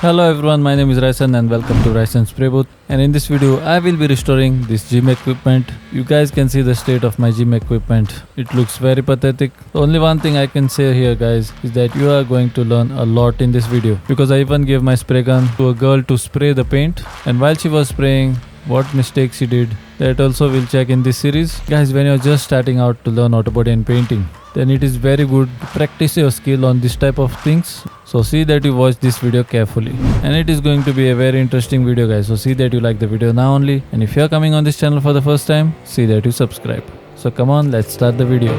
Hello everyone, my name is Ryson and welcome to rysonsspraybooth. And in this video I will be restoring this gym equipment. You guys can see the state of my gym equipment. It looks very pathetic. The only one thing I can say here guys is that you are going to learn a lot in this video, because I even gave my spray gun to a girl to spray the paint, and while she was spraying, what mistakes she did, that also we'll check in this series. Guys, when you're just starting out to learn autobody and painting, then it is very good to practice your skill on this type of things. So see that you watch this video carefully, and it is going to be a very interesting video guys. So see that you like the video now only, and if you are coming on this channel for the first time, see that you subscribe. So come on, let's start the video.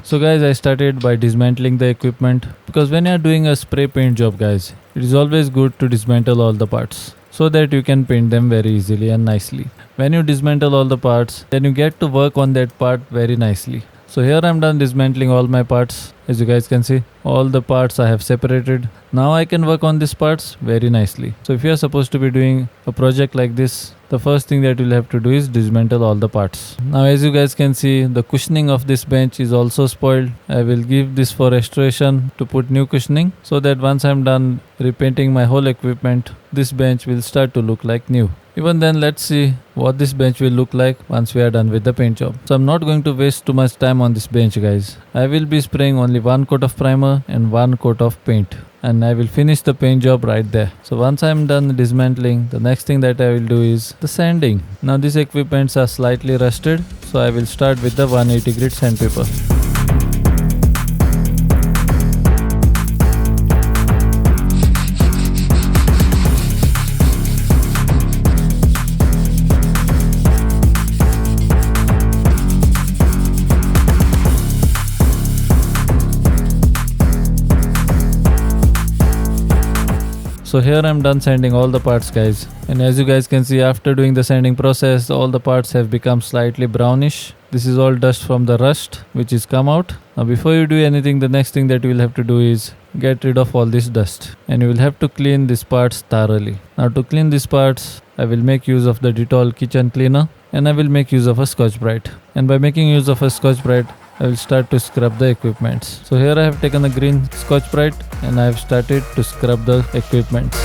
So guys, I started by dismantling the equipment, because when you are doing a spray paint job guys, it is always good to dismantle all the parts so that you can paint them very easily and nicely. When you dismantle all the parts, then you get to work on that part very nicely. So here I'm done dismantling all my parts. As you guys can see, all the parts I have separated. Now I can work on these parts very nicely. So if you are supposed to be doing a project like this, the first thing that you'll have to do is dismantle all the parts. Now as you guys can see, the cushioning of this bench is also spoiled. I will give this for restoration to put new cushioning, so that once I'm done repainting my whole equipment, this bench will start to look like new. Even then, let's see what this bench will look like once we are done with the paint job. So I'm not going to waste too much time on this bench guys. I will be spraying only one coat of primer and one coat of paint, and I will finish the paint job right there. So once I am done dismantling, the next thing that I will do is the sanding. Now these equipments are slightly rusted, so I will start with the 180 grit sandpaper. So here I'm done sanding all the parts guys, and as you guys can see, after doing the sanding process, all the parts have become slightly brownish. This is all dust from the rust which is come out. Now before you do anything, the next thing that you will have to do is get rid of all this dust, and you will have to clean these parts thoroughly. Now to clean these parts, I will make use of the Dettol kitchen cleaner, and I will make use of a Scotch-Brite. And by making use of a Scotch-Brite, I will start to scrub the equipments. So here I have taken a green Scotch-Brite and I have started to scrub the equipments.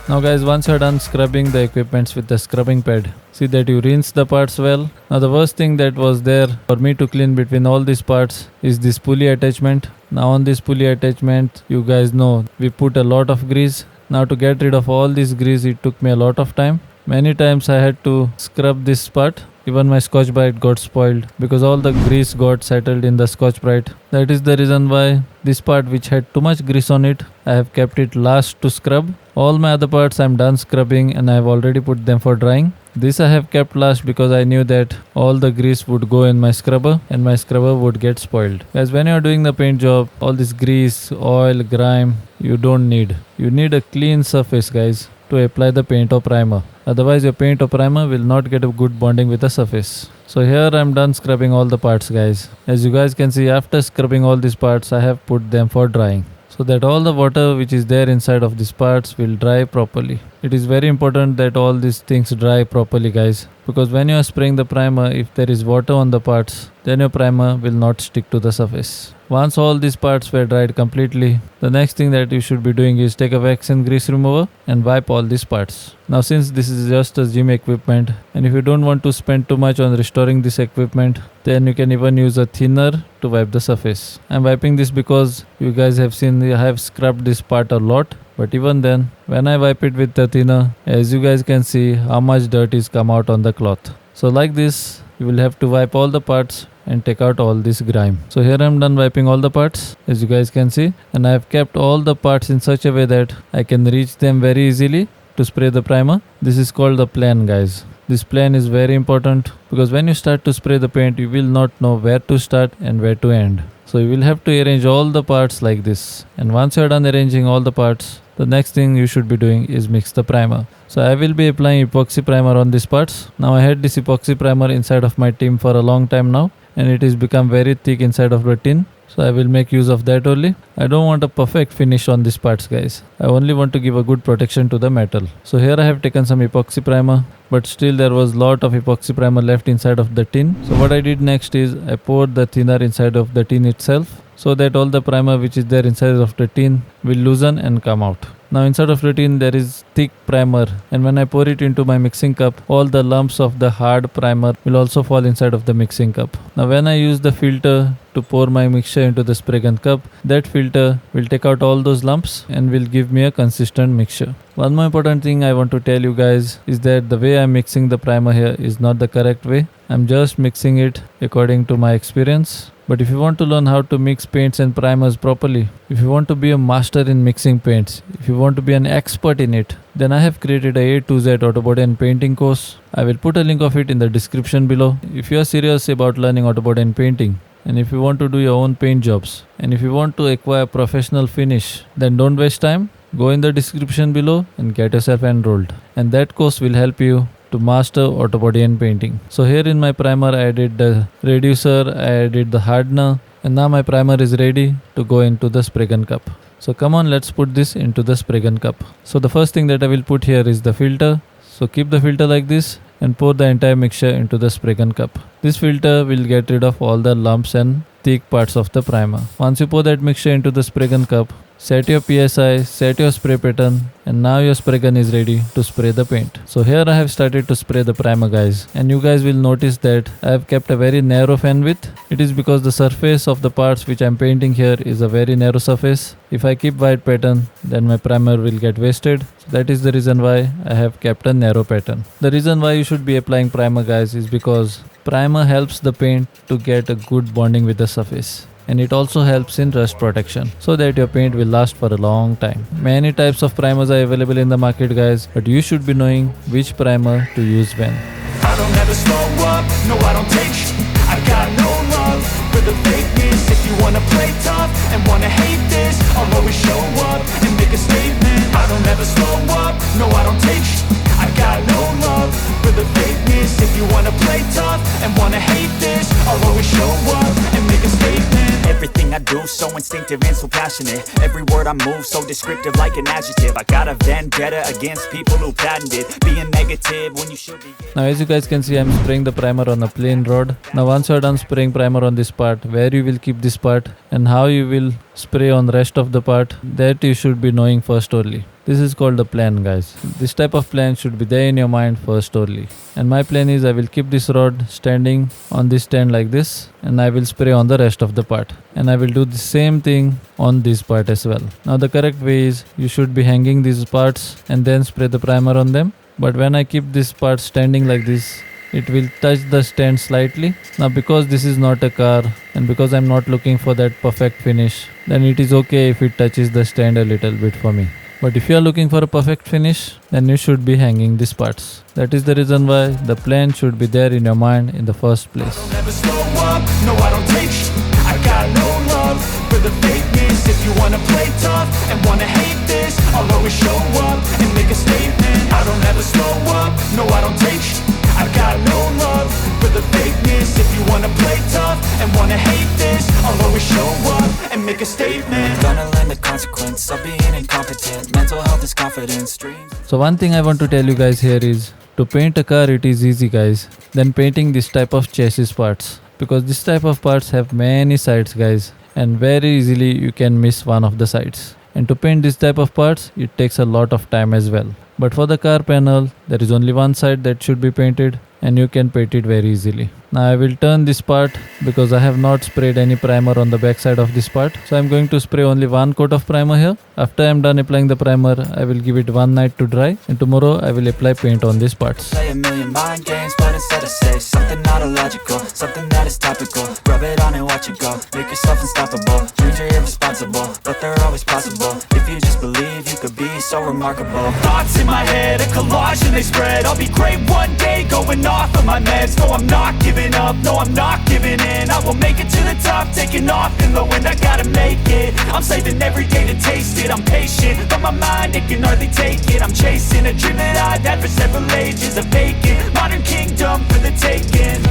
Now guys, once you are done scrubbing the equipments with the scrubbing pad, see that you rinse the parts well. Now the worst thing that was there for me to clean between all these parts is this pulley attachment. Now on this pulley attachment, you guys know we put a lot of grease. Now to get rid of all this grease, it took me a lot of time. Many times I had to scrub this part. Even my Scotch-Brite got spoiled because all the grease got settled in the Scotch-Brite. That is the reason why this part which had too much grease on it, I have kept it last to scrub. All my other parts I'm done scrubbing and I have already put them for drying. This I have kept last because I knew that all the grease would go in my scrubber and my scrubber would get spoiled. As when you are doing the paint job, all this grease, oil, grime, you don't need. You need a clean surface guys to apply the paint or primer. Otherwise your paint or primer will not get a good bonding with the surface. So here I'm done scrubbing all the parts guys. As you guys can see, after scrubbing all these parts, I have put them for drying, so that all the water which is there inside of these parts will dry properly. It is very important that all these things dry properly guys, because when you are spraying the primer, if there is water on the parts, then your primer will not stick to the surface. Once all these parts were dried completely, the next thing that you should be doing is take a wax and grease remover and wipe all these parts. Now since this is just a gym equipment, and if you don't want to spend too much on restoring this equipment, then you can even use a thinner to wipe the surface. I'm wiping this because you guys have seen I have scrubbed this part a lot, but even then, when I wipe it with the thinner, as you guys can see how much dirt is come out on the cloth. So like this, you will have to wipe all the parts and take out all this grime. So here I'm done wiping all the parts, as you guys can see, and I have kept all the parts in such a way that I can reach them very easily to spray the primer. This is called the plane guys. This plane is very important because when you start to spray the paint, you will not know where to start and where to end. So you will have to arrange all the parts like this, and once you are done arranging all the parts, the next thing you should be doing is mix the primer. So I will be applying epoxy primer on these parts. Now I had this epoxy primer inside of my tin for a long time now, and it has become very thick inside of the tin. So I will make use of that only. I don't want a perfect finish on these parts, guys. I only want to give a good protection to the metal. So here I have taken some epoxy primer, but still there was lot of epoxy primer left inside of the tin. So what I did next is I poured the thinner inside of the tin itself, so that all the primer which is there inside of the tin will loosen and come out. Now inside of the tin there is thick primer, and when I pour it into my mixing cup, all the lumps of the hard primer will also fall inside of the mixing cup. Now when I use the filter to pour my mixture into the spray gun cup, that filter will take out all those lumps and will give me a consistent mixture. One more important thing I want to tell you guys is that the way I'm mixing the primer here is not the correct way. I'm just mixing it according to my experience. But if you want to learn how to mix paints and primers properly, if you want to be a master in mixing paints, if you want to be an expert in it, then I have created a A to Z Autobody and painting course. I will put a link of it in the description below. If you are serious about learning Autobody and painting, and if you want to do your own paint jobs, and if you want to acquire professional finish, then don't waste time. Go in the description below and get yourself enrolled. And that course will help you to master Autobody and painting. So here in my primer I added the reducer, I added the hardener, and now my primer is ready to go into the spray gun cup. So come on, let's put this into the spray gun cup. So the first thing that I will put here is the filter. So keep the filter like this and pour the entire mixture into the spray gun cup. This filter will get rid of all the lumps and thick parts of the primer. Once you pour that mixture into the spray gun cup, set your PSI, set your spray pattern, and now your spray gun is ready to spray the paint. So here I have started to spray the primer, guys, and you guys will notice that I have kept a very narrow fan width. It is because the surface of the parts which I am painting here is a very narrow surface. If I keep wide pattern, then my primer will get wasted. So that is the reason why I have kept a narrow pattern. The reason why you should be applying primer, guys, is because primer helps the paint to get a good bonding with the surface. And it also helps in rust protection, so that your paint will last for a long time. Many types of primers are available in the market, guys, but you should be knowing which primer to use when. I don't ever slow up, no I don't take sh- I got no love for the fakeness. If you wanna play tough and wanna hate this, I'll always show up and make a statement. I don't ever slow up, no I don't take sh- I got no love for the fakeness. If you wanna play tough and wanna hate this, I'll always show up and make a statement. Everything I do so instinctive and so passionate. Every word I move so descriptive like an adjective. I got a vendetta against people who patented being negative when you should be. Now as you guys can see, I'm spraying the primer on a plain rod. Now once you're done spraying primer on this part, where you will keep this part and how you will spray on the rest of the part, that you should be knowing first only. This is called the plan, guys. This type of plan should be there in your mind first only. And my plan is I will keep this rod standing on this stand like this, and I will spray on the rest of the part. And I will do the same thing on this part as well. Now the correct way is you should be hanging these parts and then spray the primer on them. But when I keep this part standing like this, it will touch the stand slightly. Now because this is not a car and because I'm not looking for that perfect finish, then it is okay if it touches the stand a little bit for me. But if you are looking for a perfect finish, then you should be hanging these parts. That is the reason why the plan should be there in your mind in the first place. I don't ever slow up, no I don't take sh- I got no love for the fakeness. If you wanna play tough and wanna hate this, I'll always show up and make a statement. I don't ever slow up, no I don't take sh- I got no love for the fakeness. If you wanna play tough and wanna hate this, I'll always show up and make a statement. Gonna learn the consequence of being incompetent. Mental health is confidence, dreams. So one thing I want to tell you guys here is, to paint a car it is easy, guys, than painting this type of chassis parts. Because this type of parts have many sides, guys, and very easily you can miss one of the sides. And to paint this type of parts, it takes a lot of time as well. But for the car panel, there is only one side that should be painted, and you can paint it very easily. Now I will turn this part because I have not sprayed any primer on the back side of this part. So I'm going to spray only one coat of primer here. After I'm done applying the primer, I will give it one night to dry, and tomorrow I will apply paint on these parts. Play a million mind games, but instead I say something not illogical, something that is topical. Rub it on and watch it go. Make yourself unstoppable. Dreams are irresponsible, but they're always possible. If you just believe, you could be so remarkable. Thoughts in my head, a collage and they spread. I'll be great one day, going off of my meds. No, I'm not giving up, no, I'm not giving in. I will make it to the top, taking off in the wind. I gotta make it, I'm saving every day to taste it. I'm patient, but my mind, it can hardly take it. I'm chasing a dream that I've had for several ages. A vacant, modern kingdom for the taking.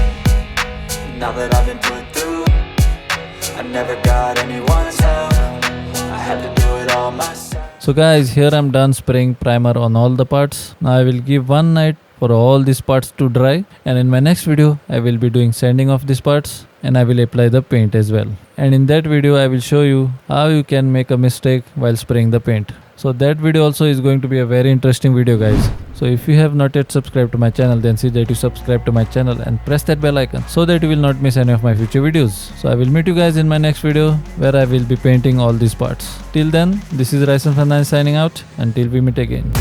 Now that I've been put through I never got anyone's help, I had to do it all myself. So guys, here I'm done spraying primer on all the parts. Now I will give one night for all these parts to dry, and in my next video I will be doing sanding of these parts, and I will apply the paint as well. And in that video I will show you how you can make a mistake while spraying the paint. So that video also is going to be a very interesting video, guys. So if you have not yet subscribed to my channel, then see that you subscribe to my channel and press that bell icon so that you will not miss any of my future videos. So I will meet you guys in my next video where I will be painting all these parts. Till then, this is Rysonsspraybooth signing out until we meet again.